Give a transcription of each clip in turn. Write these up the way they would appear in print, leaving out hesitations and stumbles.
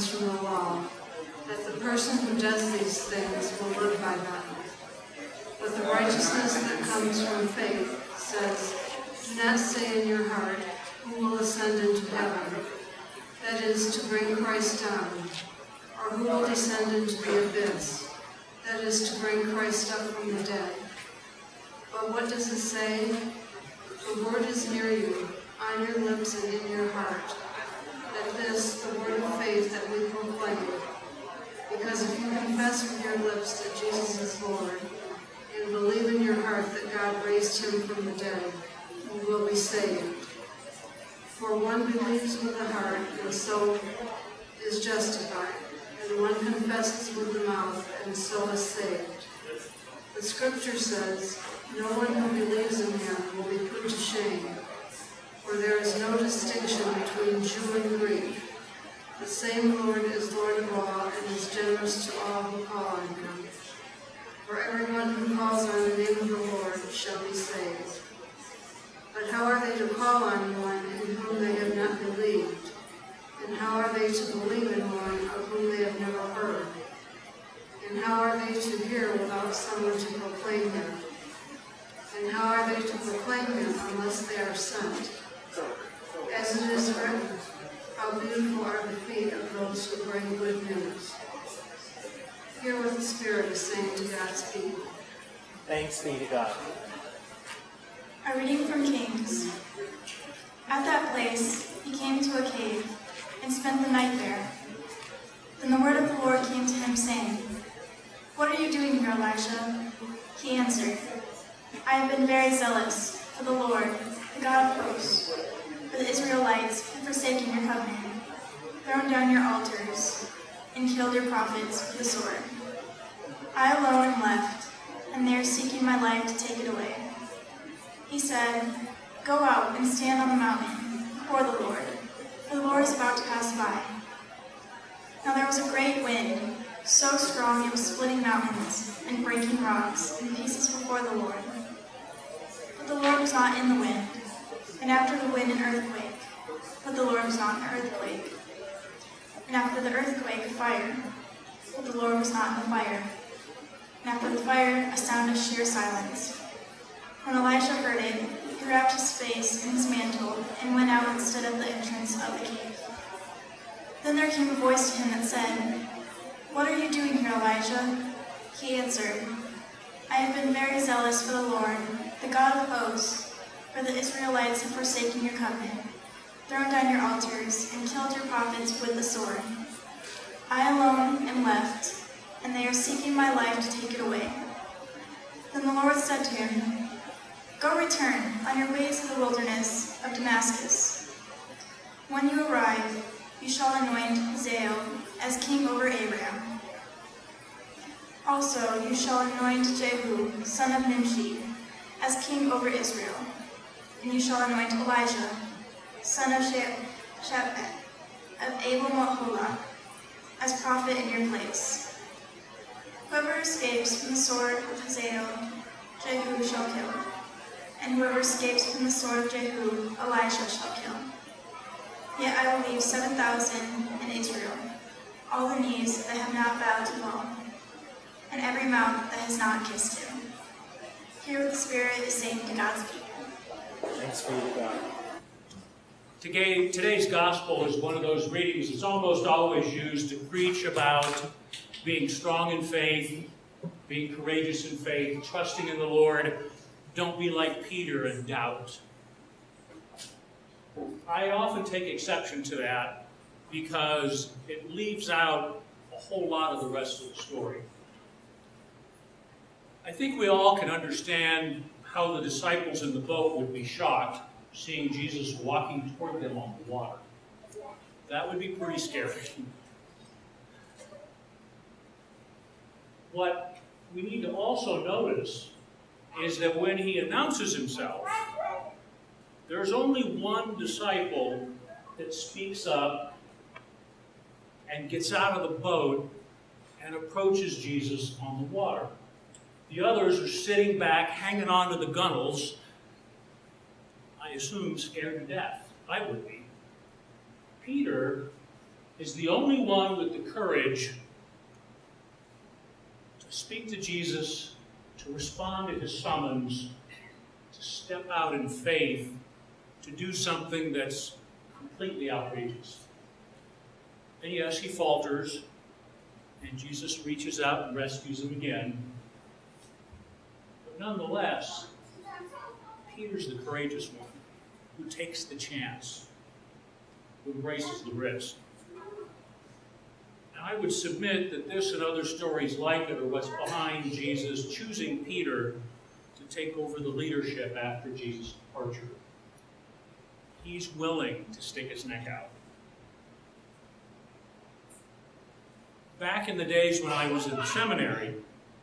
commandments from the law, that the person who does these things will live by them. But the righteousness that comes from faith says, do not say in your heart, who will ascend into heaven, that is, to bring Christ down, or who will descend into the abyss, that is, to bring Christ up from the dead. But what does it say? The word is near you, on your lips and in your heart, that this, the word of faith that we proclaim. Because if you confess with your lips that Jesus is Lord, and believe in your heart that God raised him from the dead, you will be saved. For one believes with the heart, and so is justified, and one confesses with the mouth, and so is saved. The scripture says, no one who believes in him will be put to shame, for there is no distinction between Jew and Greek. The same Lord is Lord of all, and is generous to all who call on him. For everyone who calls on the name of the Lord shall be saved. But how are they to call on one in whom they have not believed? And how are they to believe in one of whom they have never heard? And how are they to hear without someone to proclaim him? And how are they to proclaim him unless they are sent? As it is written, how beautiful are the feet of those who bring good news. Hear what the Spirit is saying to God's people. Thanks be to God. A reading from Kings. At that place he came to a cave and spent the night there. Then the word of the Lord came to him, saying, What are you doing here, Elisha? He answered, I have been very zealous for the Lord, the God of hosts. For the Israelites have forsaken your covenant, thrown down your altars, and killed your prophets with the sword. I alone am left, and they are seeking my life to take it away. He said, Go out and stand on the mountain before the Lord, for the Lord is about to pass by. Now there was a great wind, so strong it was splitting mountains and breaking rocks in pieces before the Lord. But the Lord was not in the wind, and after the wind an earthquake, but the Lord was not in the earthquake. And after the earthquake a fire, but the Lord was not in the fire. And after the fire a sound of sheer silence. When Elisha heard it, he wrapped his face in his mantle and went out and stood at the entrance of the cave. Then there came a voice to him that said, What are you doing here, Elijah? He answered, I have been very zealous for the Lord, the God of hosts, for the Israelites have forsaken your covenant, thrown down your altars, and killed your prophets with the sword. I alone am left, and they are seeking my life to take it away. Then the Lord said to him, Go return on your way to the wilderness of Damascus. When you arrive, you shall anoint Hazael as king over Aram. Also you shall anoint Jehu, son of Nimshi, as king over Israel. And you shall anoint Elijah, son of Shaphat, of Abel-Meholah, as prophet in your place. Whoever escapes from the sword of Hazael, Jehu shall kill, and whoever escapes from the sword of Jehu, Elisha shall kill. Yet I will leave 7,000 in Israel, all the knees that have not bowed to Baal, and every mouth that has not kissed him. Hear what the Spirit is saying to God's people. Thanks be to God. Today's gospel is one of those readings that's almost always used to preach about being strong in faith, being courageous in faith, trusting in the Lord. Don't be like Peter and doubt. I often take exception to that because it leaves out a whole lot of the rest of the story. I think we all can understand how the disciples in the boat would be shocked seeing Jesus walking toward them on the water. That would be pretty scary. What we need to also notice is that when he announces himself, there's only one disciple that speaks up and gets out of the boat and approaches Jesus on the water. The others are sitting back, hanging on to the gunnels, I assume scared to death. I would be. Peter is the only one with the courage to speak to Jesus, to respond to his summons, to step out in faith, to do something that's completely outrageous. And yes, he falters, and Jesus reaches out and rescues him again. But nonetheless, Peter's the courageous one who takes the chance, who embraces the risk. And I would submit that this and other stories like it are what's behind Jesus choosing Peter to take over the leadership after Jesus' departure. He's willing to stick his neck out. Back in the days when I was in seminary,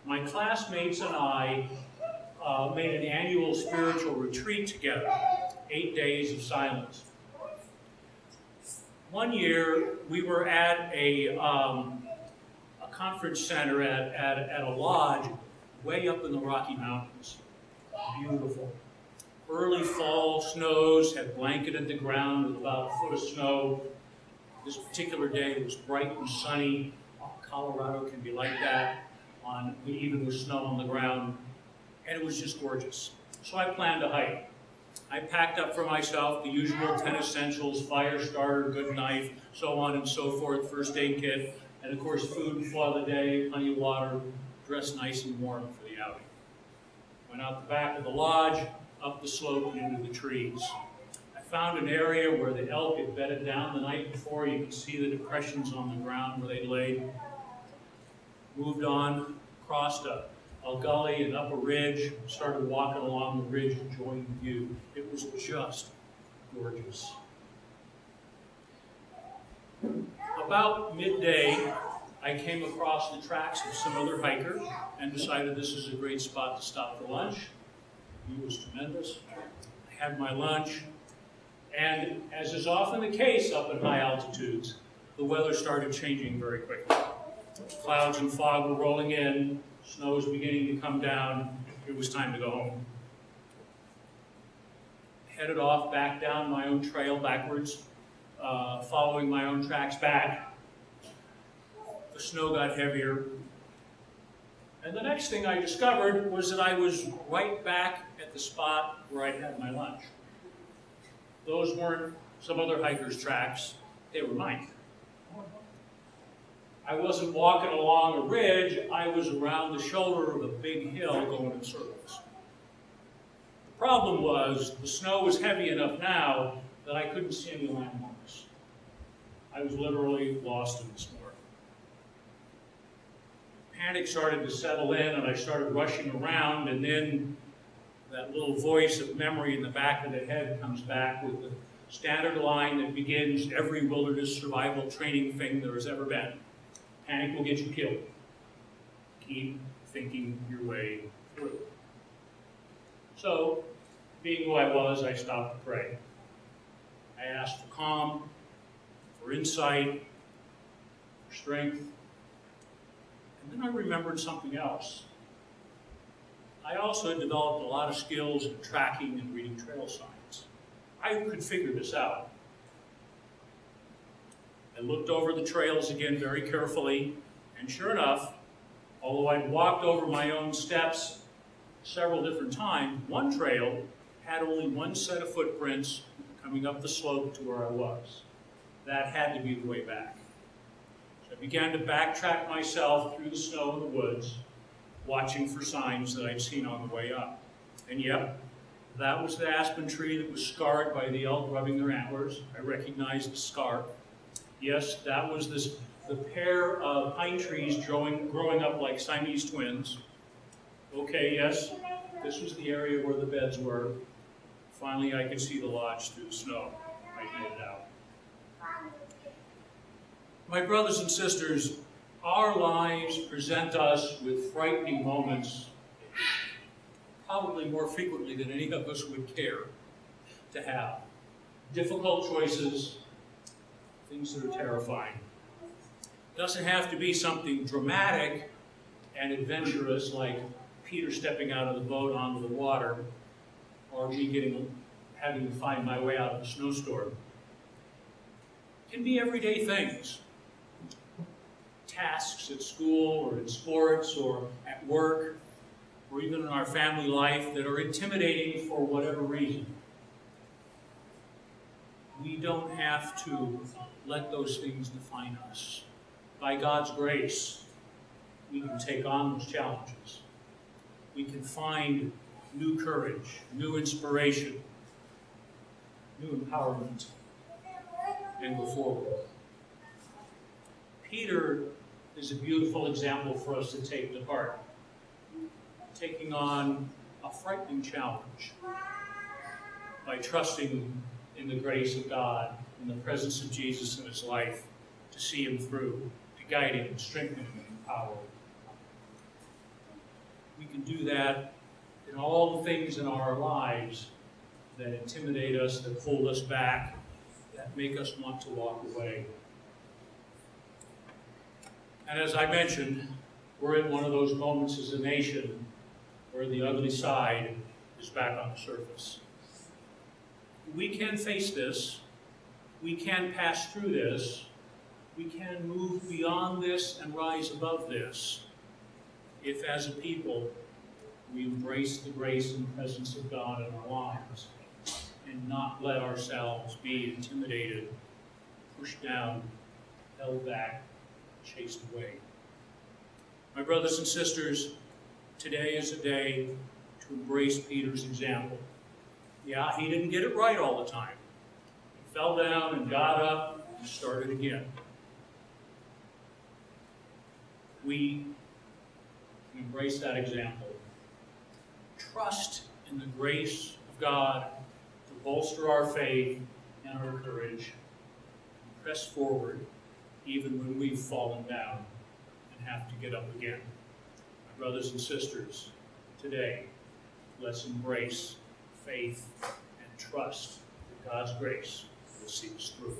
my classmates and I made an annual spiritual retreat together, 8 days of silence. One year, we were at a conference center at a lodge way up in the Rocky Mountains. Beautiful. Early fall snows had blanketed the ground with about a foot of snow. This particular day it was bright and sunny. Colorado can be like that, even with snow on the ground. And it was just gorgeous. So I planned to hike. I packed up for myself the usual 10 essentials, fire starter, good knife, so on and so forth, first aid kit, and of course food for the day, plenty of water, dressed nice and warm for the outing. Went out the back of the lodge, up the slope and into the trees. I found an area where the elk had bedded down the night before. You could see the depressions on the ground where they laid. Moved on, crossed a gully and up a ridge, started walking along the ridge, enjoying the view. It was just gorgeous. About midday, I came across the tracks of some other hiker and decided this is a great spot to stop for lunch. The view was tremendous. I had my lunch, and as is often the case up in high altitudes, the weather started changing very quickly. Clouds and fog were rolling in, snow was beginning to come down. It was time to go home. Headed off back down my own trail backwards, following my own tracks back. The snow got heavier. And the next thing I discovered was that I was right back at the spot where I'd had my lunch. Those weren't some other hiker's tracks, they were mine. I wasn't walking along a ridge, I was around the shoulder of a big hill going in circles. The problem was, the snow was heavy enough now that I couldn't see any landmarks. I was literally lost in the snow. Panic started to settle in, and I started rushing around, and then that little voice of memory in the back of the head comes back with the standard line that begins every wilderness survival training thing there has ever been. Panic will get you killed. Keep thinking your way through. So, being who I was, I stopped to pray. I asked for calm, for insight, for strength. And then I remembered something else. I also had developed a lot of skills in tracking and reading trail signs. I could figure this out. I looked over the trails again very carefully, and sure enough, although I'd walked over my own steps several different times, one trail had only one set of footprints coming up the slope to where I was. That had to be the way back. So I began to backtrack myself through the snow in the woods, watching for signs that I'd seen on the way up. And yep, that was the aspen tree that was scarred by the elk rubbing their antlers. I recognized the scar. Yes, that was the pair of pine trees growing up like Siamese twins. Okay, yes, this was the area where the beds were. Finally, I could see the lodge through the snow. I made it out. My brothers and sisters, our lives present us with frightening moments, probably more frequently than any of us would care to have. Difficult choices, things that are terrifying. It doesn't have to be something dramatic and adventurous like Peter stepping out of the boat onto the water, or me having to find my way out of a snowstorm. It can be everyday things. Tasks at school or in sports or at work or even in our family life that are intimidating for whatever reason. We don't have to let those things define us. By God's grace, we can take on those challenges. We can find new courage, new inspiration, new empowerment, and go forward. Peter is a beautiful example for us to take to heart, taking on a frightening challenge by trusting in the grace of God, in the presence of Jesus in his life, to see him through, to guide him, and strengthen him, and empower him. We can do that in all the things in our lives that intimidate us, that hold us back, that make us want to walk away. And as I mentioned, we're in one of those moments as a nation where the ugly side is back on the surface. We can face this. We can pass through this. We can move beyond this and rise above this if, as a people, we embrace the grace and presence of God in our lives and not let ourselves be intimidated, pushed down, held back, chased away. My brothers and sisters, today is a day to embrace Peter's example. Yeah, he didn't get it right all the time. He fell down and got up and started again. We can embrace that example. Trust in the grace of God to bolster our faith and our courage. And press forward even when we've fallen down and have to get up again. My brothers and sisters, today, let's embrace faith and trust that God's grace will see us through.